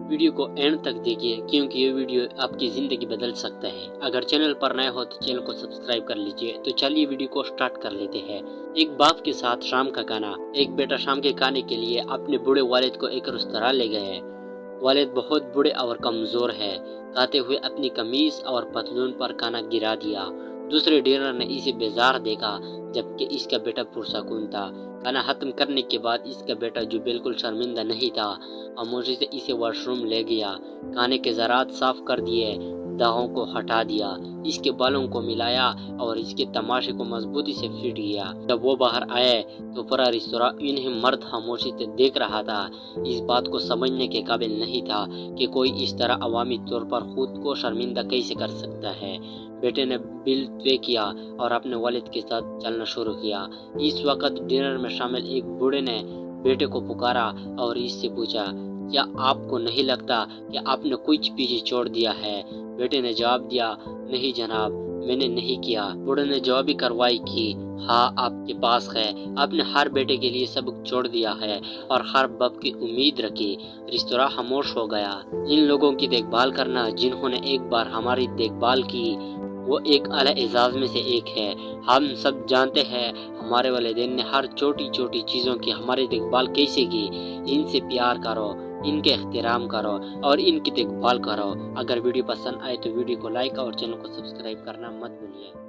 Video کو and تک دیکھیے کیونکہ یہ ویڈیو آپ کی زندگی بدل سکتا ہے۔ اگر چینل پر نئے ہو تو چینل کو سبسکرائب کر لیجئے۔ تو چلیے ویڈیو کو سٹارٹ کر لیتے ہیں۔ ایک باپ کے ساتھ شام کا کھانا۔ ایک بیٹا شام کے کھانے کے لیے اپنے بوڑھے والد کو ایک ریستوراں لے گئے۔ والد بہت بوڑھے اور کمزور ہے۔ کھاتے ہوئے اپنی قمیض اور پتلون پر کھانا گرا دیا۔ دوسرے ڈنر نے اسے بیزار دیکھا جبکہ اس کا بیٹا پرسکون تھا۔ کھانا ختم کرنے کے بعد اس کا بیٹا جو بالکل شرمندہ نہیں تھا خاموشی سے اسے واش روم لے گیا۔ کھانے کے ذرات صاف کر دیے، داغوں کو ہٹا دیا، اس کے بالوں کو ملایا اور اس کے تماشے کو مضبوطی سے فٹ کیا۔ جب وہ باہر آئے تو پورا ریستوراں انہیں مرد خاموشی سے دیکھ رہا تھا۔ اس بات کو سمجھنے کے قابل نہیں تھا کہ کوئی اس طرح عوامی طور پر خود کو شرمندہ کیسے کر سکتا ہے۔ بیٹے نے بل طے کیا اور اپنے والد کے ساتھ چلنا شروع کیا۔ اس وقت ڈنر میں شامل ایک بوڑھے نے بیٹے کو پکارا اور اس سے پوچھا، کیا آپ کو نہیں لگتا کہ آپ نے کچھ پیچھے چھوڑ دیا ہے؟ بیٹے نے جواب دیا، نہیں جناب، میں نے نہیں کیا۔ بوڑھے نے جوابی کارروائی کی، ہاں آپ کے پاس ہے، آپ نے ہر بیٹے کے لیے سبق چھوڑ دیا ہے اور ہر باپ کی امید رکھی۔ ریستوراں خاموش ہو گیا۔ ان لوگوں کی دیکھ بھال کرنا جنہوں نے ایک بار ہماری دیکھ بھال کی، وہ ایک اعلیٰ اعزاز میں سے ایک ہے۔ ہم سب جانتے ہیں ہمارے والدین نے ہر چھوٹی چھوٹی چیزوں کی ہماری دیکھ بھال کیسے کی۔ ان سے پیار کرو، ان کے احترام کرو اور ان کی دیکھ بھال کرو۔ اگر ویڈیو پسند آئے تو ویڈیو کو لائک اور چینل کو سبسکرائب کرنا مت بھولیے۔